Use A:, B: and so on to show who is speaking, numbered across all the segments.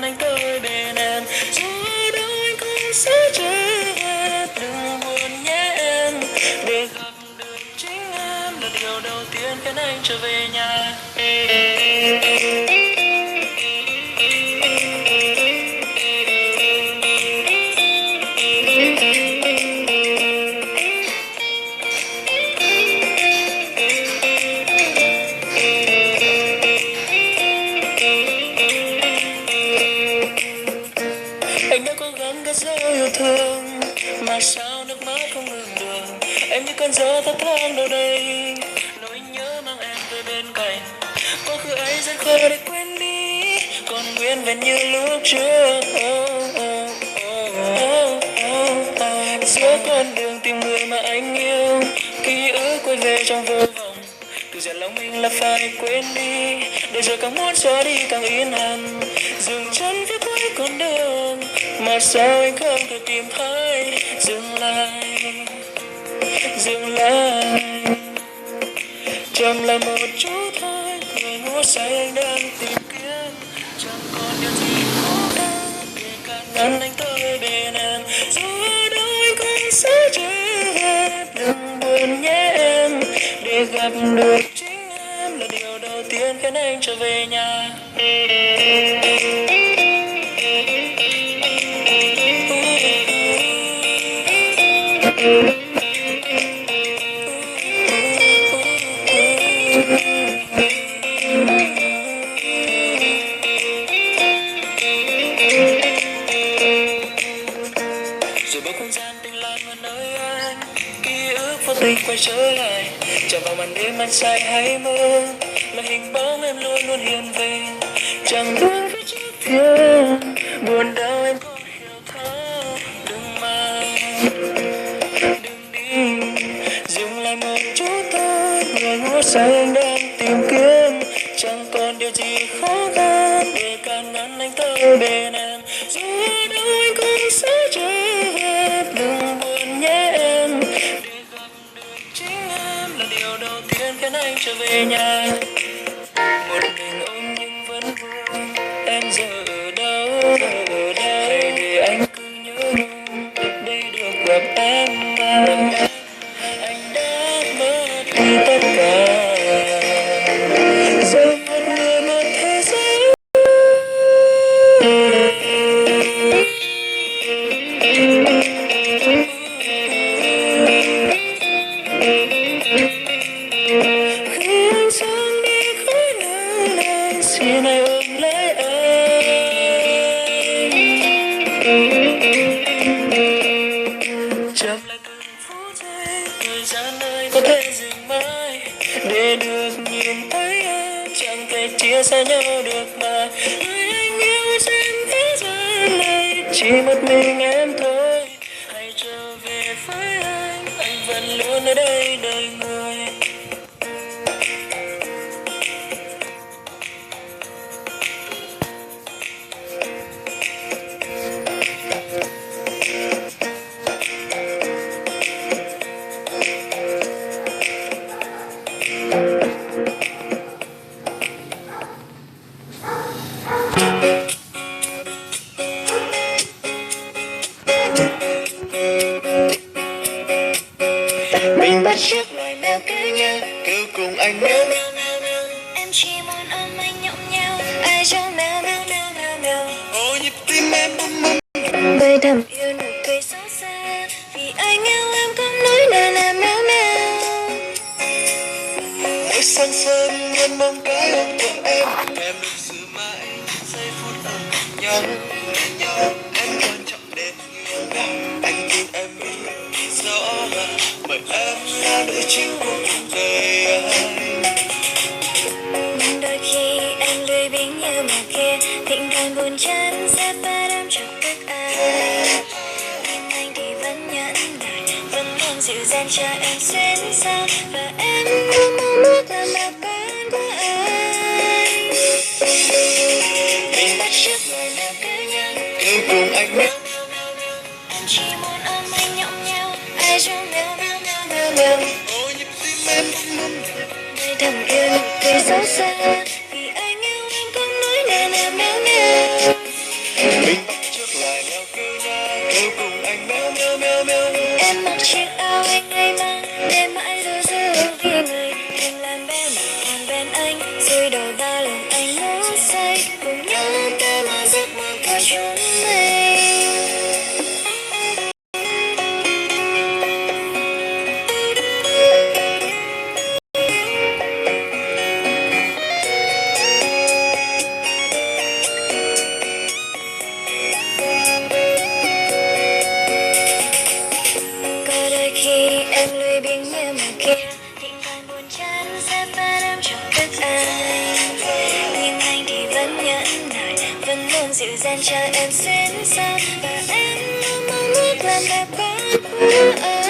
A: anh tới bên em. Dù đâu anh cũng sẽ chết, đừng buồn nhé em. Để gặp được chính em là điều đầu tiên khiến anh trở về nhà. Anh đã cố gắng cất giấu yêu thương mà sao nước mắt không ngừng được. Em như cơn gió thấp thoáng đâu đây, nỗi nhớ mang em về bên cạnh. Quá khứ ấy rất khó để quên đi, còn nguyên vẹn như lúc trước. Giữa con đường tìm người mà anh yêu, ký ức quay về trong vô vọng. Tự dặn lòng mình là phải quên đi, để rồi càng muốn xóa đi càng yên hẳn. Dừng chân phía cuối con đường mà sao anh không thể tìm thấy. Dừng lại, dừng lại, chậm lại một chút thôi. Người ngủ say anh đang tìm kiếm, chẳng còn điều gì khó khăn để cản ngăn anh tới bên em. Dù ở đâu anh cũng sẽ chết, đừng buồn nhé em. Để gặp được chính em là điều đầu tiên khiến anh trở về nhà. Rồi bao không gian tình lạc ở nơi anh, ký ức vô tình quay trở lại. Chạm vào màn đêm anh say hay mơ, là hình bóng em luôn luôn hiện về. Chẳng luôn phía trước kia, buồn đau em không hiểu thấu. Đừng mà, đừng đi, dừng lại một chút thôi. Người ngủ say anh đang tìm kiếm, chẳng còn điều gì khó khăn để cản ngăn anh tới bên em. Dù ở đâu anh cũng sẽ chết, đừng buồn nhé em. Để gặp được chính em là điều đầu tiên khiến anh trở về nhà. Một mình ôm nhưng vẫn vương, em giờ ở đâu, ở đây. Hay để anh cứ nhớ nhung để được gặp em mà. Anh đã mất đi tất cả, giờ một người một thế giới. Khi anh sang đi khỏi nơi này, xin hãy ôm lấy anh. Chậm lại từng phút giây, thời gian ơi có thể dừng mãi. Để được nhìn thấy em, chẳng thể chia xa nhau được mà. Người anh yêu trên thế gian này, chỉ một mình em thôi. Hãy trở về với anh vẫn luôn ở đây đợi người. Mình bắt chước loài mèo cứ nhớ, cứ cùng anh mèo mèo mèo mèo.
B: Em chỉ muốn ôm anh nhõng nhẽo, ai trong mèo mèo mèo mèo mèo.
A: Ô nhịp tim em bum bum.
B: Bởi thầm yêu nụ cười xấu xa, vì anh yêu em không nói nên là mèo mèo.
A: Mỗi sáng sớm luôn mong cái ôm của em được giữ mãi giây phút ở cùng nhau. Em quan trọng đến yêu em, anh tin em biết rõ mà. Bởi em là nữ chính của cuộc đời anh.
B: Nhưng đôi khi em lười biếng như mèo kia, thỉnh thoảng buồn chán sẽ bắt em chọc tức ai. Nhưng anh thì vẫn nhẫn nại, vẫn luôn dịu dàng cho em xuyên sao. Và em luôn mong ước làm mèo con của anh.
A: Mình bắt chước loài mèo cứ nhớ, cứ cùng anh mèo.
B: Em chỉ muốn ôm anh nhõng nhẽo, ai trong mèo mèo mèo mèo mèo.
A: Ô nhịp tim em bum bum.
B: Bởi thầm yêu nụ cười xấu xa, vì anh yêu em không nói nên là mèo mèo. anh chờ em xuyên xa và em luôn mong ước làm đẹp quá của anh.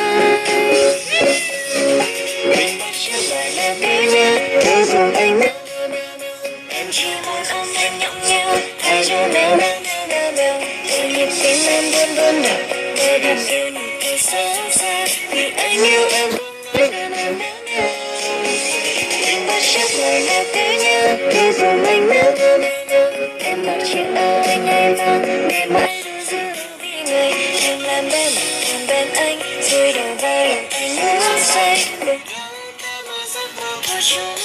B: Mình bắt chước lại là cứ nhớ cứ dòng anh mơ em chỉ muốn ôm em nhõng nhẽo thay cho mèo mèo mèo mèo mèo để nhịp tim em luôn luôn đập để đừng yêu nụ cười xót xa vì anh yêu em không nói mèo mèo mèo mình bắt chước lại là cứ nhớ cứ dòng anh mèo mèo mèo mèo em mặc chiếc áo anh hay mang để mãi luôn giữ vì người em làm bên anh rồi đầu vai lòng anh muốn say cùng giấc mơ của chúng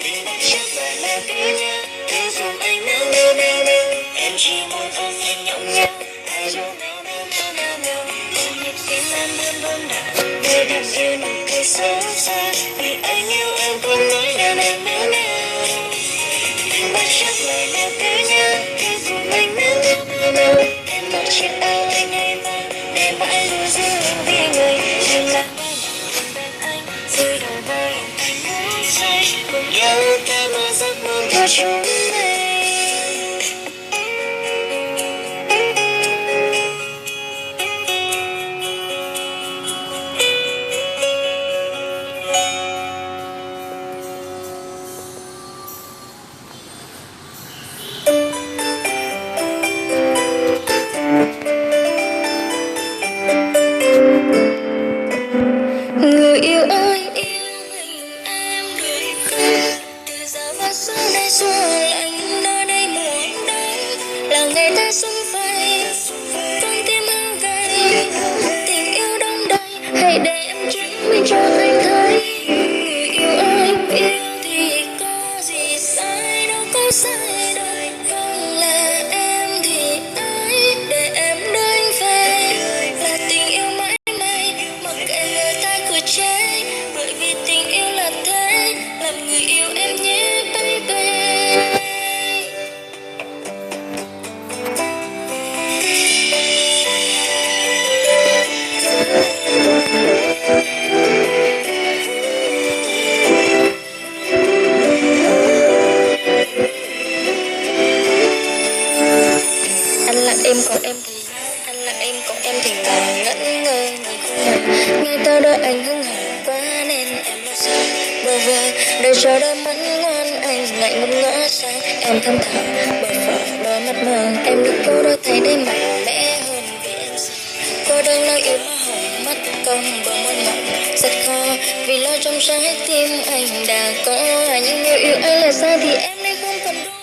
B: mình bắt chước lại là cứ nhớ cứ dòng anh mèo mèo mèo mèo em chỉ muốn ôm em nhõng nhẽo thay cho mèo mèo mèo mèo mèo ôm nhịp tim em luôn luôn đập để đừng yêu nụ cười xót xa vì anh yêu em không nói mèo mèo mèo mèo mình bắt chước lại là cứ nhớ cứ dòng anh mèo mèo mèo mèo em mặc chiếc áo anh hay mang để mãi luôn giữ vì người em là bên anh rồi đầu vai anh muốn say cùng nhau ta mơ giấc mơ của chúng mình. Người yêu ơi yêu mình em được không từ giờ và sau này xuôi lạnh nơi đây mùa đông là ngày ta xuân vầy con tim hăng gầy tình yêu đông đầy hãy để em chứng minh cho anh thấy người yêu ơi yêu thì có gì sai đâu có sai đâu không là em thì ai để em đưa anh về là tình yêu mãi mãi mặc kệ người ta cười chê bởi vì tình yêu là thế làm người yêu em nhé baby. Anh lặng em còn em thì anh lặng em còn em thì ngồi ngẩn ngơ nhìn khung hình ngày ta đợi anh hững hờ quá nên em lo sợ bơ vơ đời chờ đợi mẫn ngoan anh ngại ngút ngỡ sang em thầm thở bờ phờ đôi mắt mờ em được cô đôi thấy đây mạnh mẽ hơn vì em sợ cô đơn lo yêu hoa hồng mắt cong bờ môi mỏng rất khó vì lo trong trái tim anh đã có những người yêu anh là sai thì em đây không còn đúng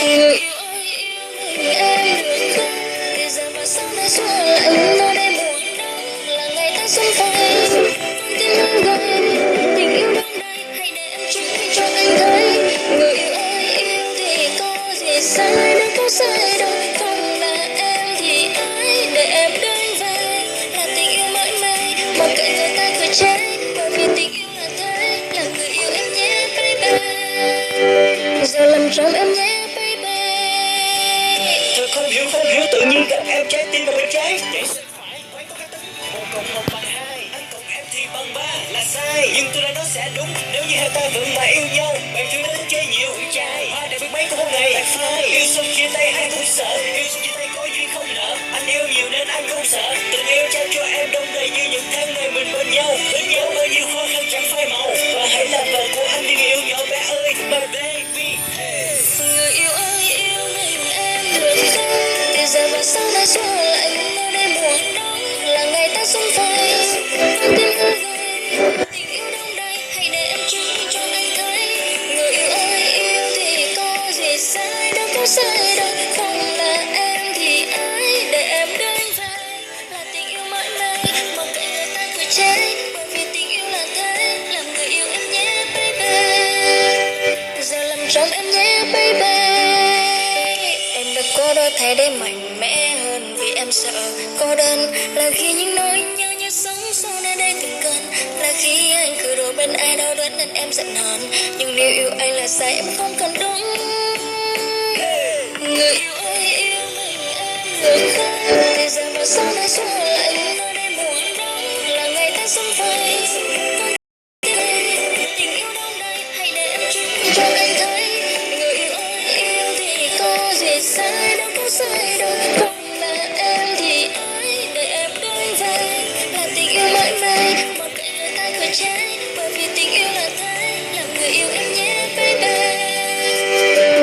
B: người yêu ơi yêu mình em được không từ giờ và sau này xuôi lạnh nơi đây mùa đông là ngày ta xuân vầy con tim hăng gầy tình yêu đông đầy hãy để em chứng minh cho anh thấy người yêu ơi yêu thì có gì sai đâu có sai đâu không là em thì ai để em đưa anh về là tình yêu mãi mãi mặc kệ người ta cười chê bởi vì tình yêu là thế là người yêu em nhé baby giờ làm trong em nhé baby.
A: Tôi không hiểu tự nhiên gặp em trái tim vào bên trái chạy sang phải quán có các tính một cộng một bằng hai anh cộng em thì bằng ba là sai nhưng tôi đã nói sẽ đúng nếu như hai ta vẫn mà yêu nhau bạn chưa đến chơi nhiều yêu trai hoa đẹp biết mấy có hôm này phải phai yêu xong chia tay ai cũng sợ yêu xong chia tay có duyên không nợ anh yêu nhiều nên anh không sợ tình yêu trao cho em đông đầy như những tháng ngày mình bên nhau bao nhiêu khó khăn chẳng phai màu và hãy làm vợ của anh đi người yêu nhỏ bé ơi my baby.
B: Người yêu ơi yêu mình em được không từ giờ và sau này xuôi lạnh nơi đây mùa đông là ngày ta xuân vầy con tim hăng gầy tình yêu đông đầy hãy để em chứng minh cho anh thấy người yêu ơi yêu thì có gì sai đâu có sai đâu không là em thì ai để em đưa anh về là tình yêu mãi mãi mặc kệ người ta cười chê bởi vì tình yêu là thế làm người yêu em nhé baby giờ làm trong em nhé baby em đã có đôi thay để mạnh mẽ hơn vì em sợ cô đơn là khi những nỗi nhớ như sóng xô nơi đây từng cơn là khi anh cử đổ bên ai đau đớn nên em giận hờn nhưng nếu yêu anh là sai em không cần đúng người yêu ơi yêu mình em được không từ giờ và sau này xuôi lạnh nơi đây mùa đông là ngày ta xuân vầy tình yêu đông đầy hãy để em chứng minh cho anh thấy người yêu ơi yêu có gì sai, đâu có sai đâu. Không là em thì ai để em đến vậy, là tình yêu mãi mãi một kệ người ta cười trái, bởi vì tình yêu là thế, làm người yêu em nhé baby.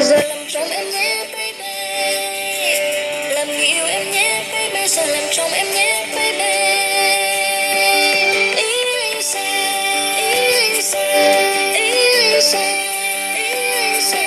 B: Giờ làm chồng em nhé baby, làm người yêu em nhé baby, giờ làm chồng em nhé baby. Ý anh sao, ý anh sao, ý anh sao, ý anh sao.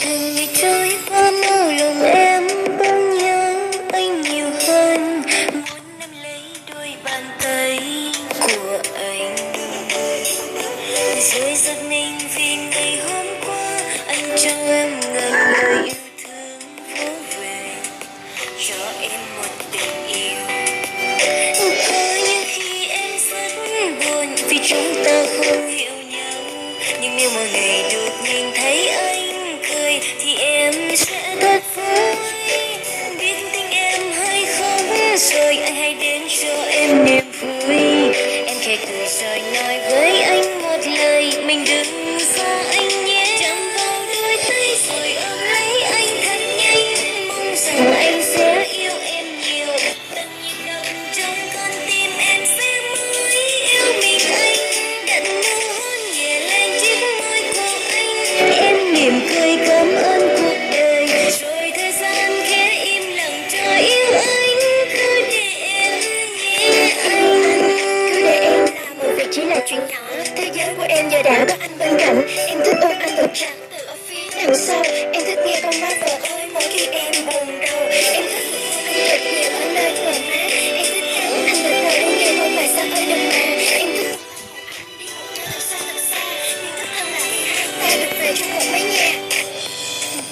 B: Từng ngày trôi qua mơ lòng em bỗng nhớ anh nhiều hơn, muốn nắm lấy đôi bàn tay của anh. Rồi giật mình vì ngày hôm qua anh cho em ngần lời yêu thương vỗ về, cho em một tình yêu. Có những khi em rất buồn vì chúng ta không hiểu nhau, nhưng nếu một ngày được nhìn thấy anh cười thì em sẽ thật vui. Biết tin em hay không, rồi anh hãy đến cho em niềm vui. Em khẽ cười rồi nói với anh một lời, mình đừng xa anh nhé. Chạm vào đôi tay rồi ôm lấy anh thật nhanh, mong rằng anh sẽ yêu em nhiều. Từng nhịp đập trong con tim em sẽ mãi yêu mình anh. Đặt nụ hôn nhẹ lên chiếc môi của anh, em mỉm cười cảm ơn cuộc đời. Rồi thời gian khẽ im lặng cho yêu anh, cứ để em nhé anh. Cứ để em làm một việc chỉ là chuyện nhỏ, thế giới của em giờ đã có anh bên cạnh. Em thích ôm anh thật chặt từ ở phía đằng sau, em thích nghe con nói vợ ơi mỗi khi em buồn rầu. Em thích hôn anh thật nhiều ở nơi gần má, em thích cắn anh từ từ đến ngày hôm bài xa ơi đừng mà. Em thích đi thật xa nhưng thật thân là hai ta được về trong một mái nhà.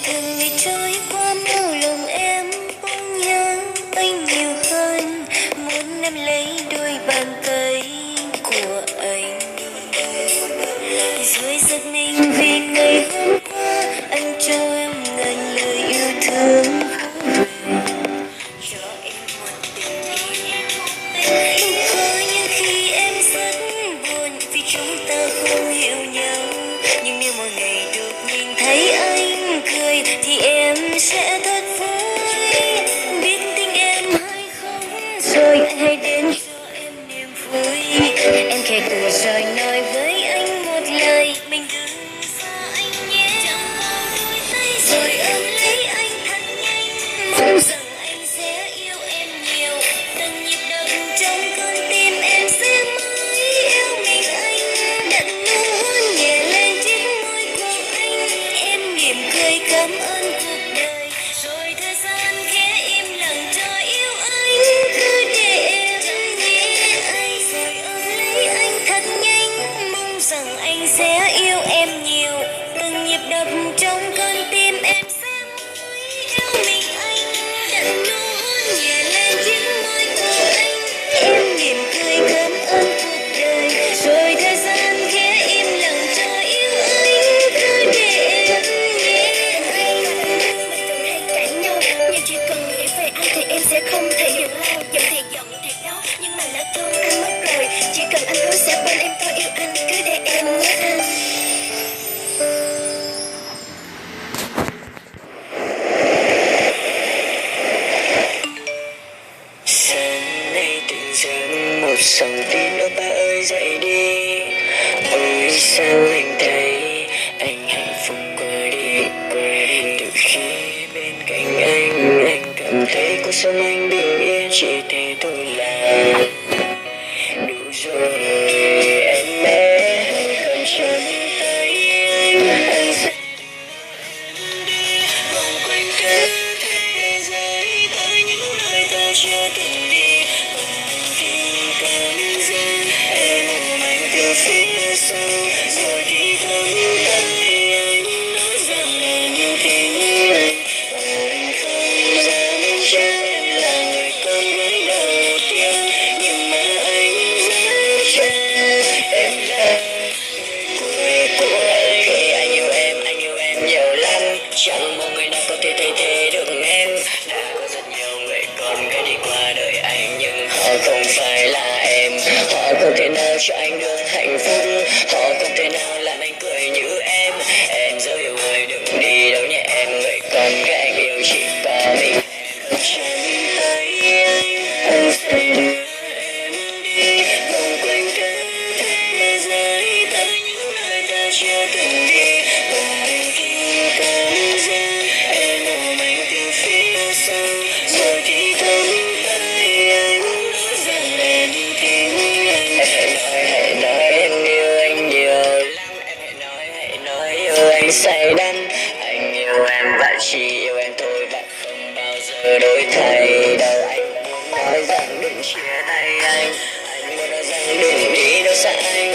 B: Từng ngày trôi qua mơ lòng em bỗng nhớ anh nhiều hơn, muốn nắm lấy đôi bàn tay của anh. Rồi giật mình vì ngày hôm qua anh cho em ngần lời yêu thương vỗ về, cho em một tình yêu. Có những khi em rất buồn vì chúng ta không hiểu nhau, nhưng nếu một ngày được nhìn thấy anh cười thì em sẽ thật vui. Biết tin em hay không, rồi anh hãy đến cho em niềm vui. Em khẽ cười rồi nói với anh một lời, mình đừng xa anh nhé. Chạm vào đôi tay rồi ôm lấy anh thật nhanh, mong rằng anh sẽ yêu em nhiều. Từng nhịp đập trong con tim em sẽ mãi yêu mình anh. Đặt nụ hôn nhẹ lên chiếc môi của anh, em mỉm cười cảm ơn cuộc đời. Rồi thời gian khẽ im lặng cho yêu anh, cứ để em nhé anh. Rồi ôm lấy anh thật nhanh, mong rằng anh sẽ yêu em nhiều. Từng nhịp đập trong con tim em sẽ mãi yêu mình anh. Đặt nụ hôn nhẹ lên chiếc môi của anh, em mỉm cười cảm ơn cuộc đời. Rồi thời gian khẽ im lặng cho yêu anh, cứ để em nhé anh. Mình thường hay cãi nhau, nhưng chỉ cần nghĩ về anh thì em sẽ không thể dừng lâu. Giận thì giận thiệt đó, nhưng mà lỡ thương anh mất rồi. Chỉ cần anh hứa sẽ bên em thôi yêu anh, cứ để em nhé anh.
A: Sáng nay tỉnh dậy một dòng tin ơ ba ơi dậy đi. Ôi sao anh thấy anh hạnh phúc qua đi. Từ khi bên cạnh anh cảm thấy cuộc sống anh bình yên, chỉ thế thôi là đủ rồi em bé. Cầm chân tay anh sẽ đi vòng quanh cả thế giới tới những nơi ta chưa từng đi. Bằng cảm giác em ôm anh từ phía sau, rồi thì thầm tay anh nói rằng là như thế anh chỉ yêu em thôi và không bao giờ đổi thay đâu. Anh muốn nói rằng đừng chia tay anh muốn nói rằng đừng đi đâu xa anh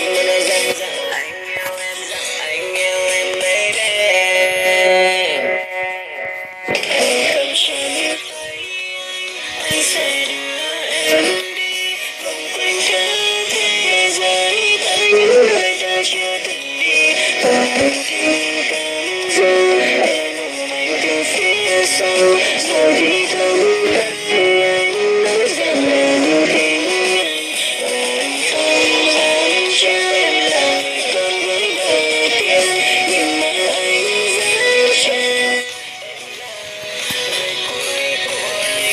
A: muốn nói rằng anh yêu em, rằng anh yêu em baby. Không cho biết anh sẽ đưa em đi vòng quanh cả thế giới, tất những nơi ta chưa từng đi. Và anh thì cảm giác em ôm anh từ phía sau, rồi thì không thấy anh nói rằng em yêu thương anh. Và anh không dám trao em là người con gái đầu tiên, nhưng mà anh dám trao lời cuối của anh.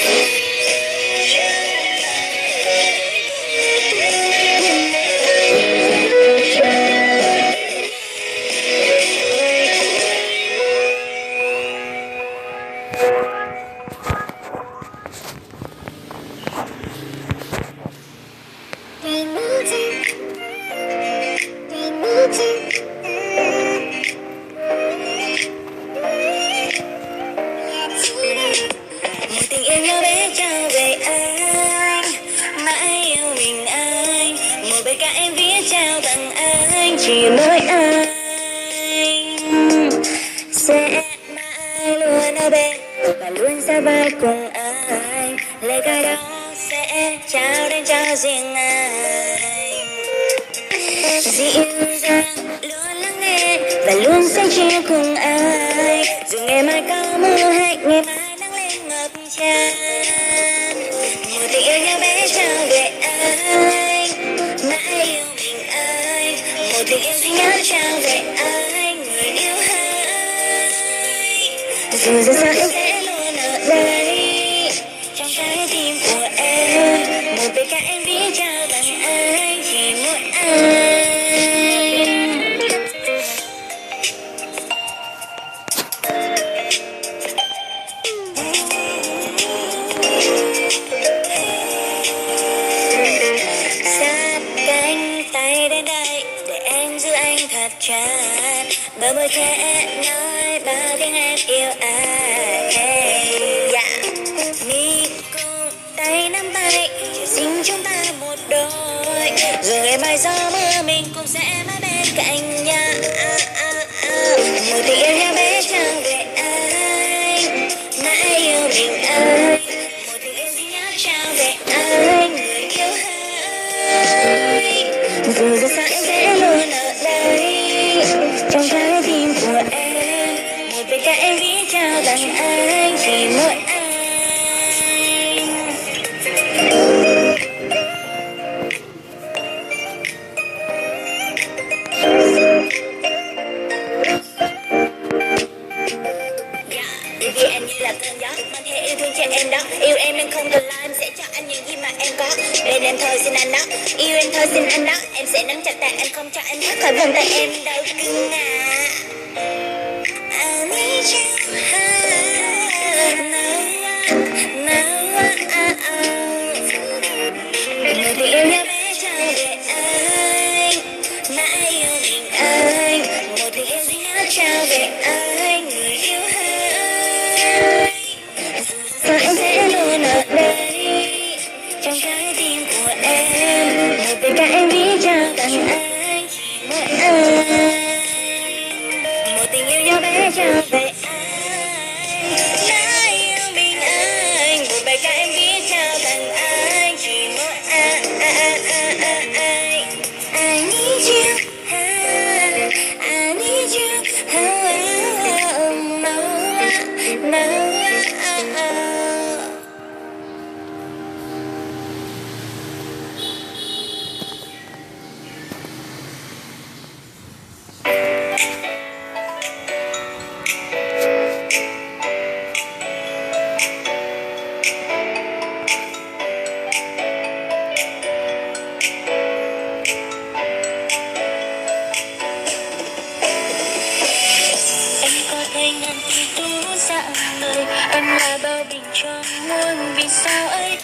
B: Một tình yêu nhỏ bé trao về anh, mãi yêu mình anh. Một bài ca em viết trao tặng anh, chỉ mỗi anh sẽ mãi luôn ở bên và luôn sát vai cùng anh. Lời ca đó sẽ trao đến cho riêng anh, dịu dàng luôn lắng nghe và luôn sẽ chia cùng anh. Dù ngày mai có mưa hay ngày mai nắng lên ngập tràn, một tình yêu nhỏ bé trao về anh, mãi yêu mình anh. Một tình yêu duy nhất trao về anh, người yêu hỡi. Dù giờ sao em sẽ luôn ở đây trong trái tim của em. Một bài ca em viết trao tặng anh, chỉ mỗi anh. Sát cánh tay đến đây để em giữ anh thật chặt, bờ môi khẽ nói bao tiếng em yêu anh. Yeah. Mi cùng tay nắm tay, chỉ xin chúng ta một đôi, rồi ngày mai gió mưa mình cũng sẽ mãi bên cạnh nhau. Một tình yêu nhỏ bé trao về anh, mãi yêu mình anh. Một tình yêu duy nhất trao về anh, người yêu hỡi. Dù giờ sao em sẽ luôn ở đây trong trái tim của em. Một bài ca em viết trao tặng anh, chỉ mỗi anh. Yêu vì em như là cơn gió mang theo yêu thương cho em đó. Yêu em nên không cần lo, em sẽ cho anh những gì mà em có. Bên em thôi xin anh đó, yêu em thôi xin anh đó. Em sẽ nắm chặt tay anh, không cho anh thoát khỏi vòng tay em đâu cưng à. I need you, một tình yêu nhỏ bé trao về anh, mãi yêu mình anh. Một tình yêu duy nhất trao về anh, người yêu hỡi. Sao em sẽ luôn ở đây trong trái tim của em. Một bài ca em viết trao tặng anh, chỉ mỗi anh. Một tình yêu nhỏ bé trao về anh, mãi yêu mình anh. Một bài ca em viết trao tặng anh, chỉ mỗi anh. I need you, I need you, no, no. Em là bao bình cho muôn vì sao ấy.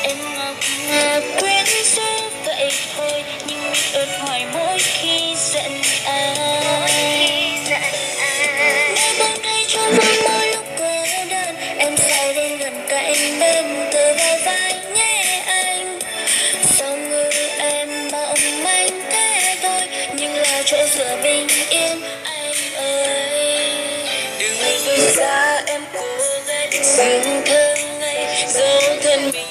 B: Em ngọc ngà quyến rũ vậy thôi, nhưng ướt hoài mỗi khi giận ai. ôm đêm tựa vào vai nhé anh. Dòng người em mong manh thế thôi, nhưng là chỗ dựa bình yên anh ơi.
A: Đừng rời xa em, cô gái riêng thơ ngây dấu thân mình.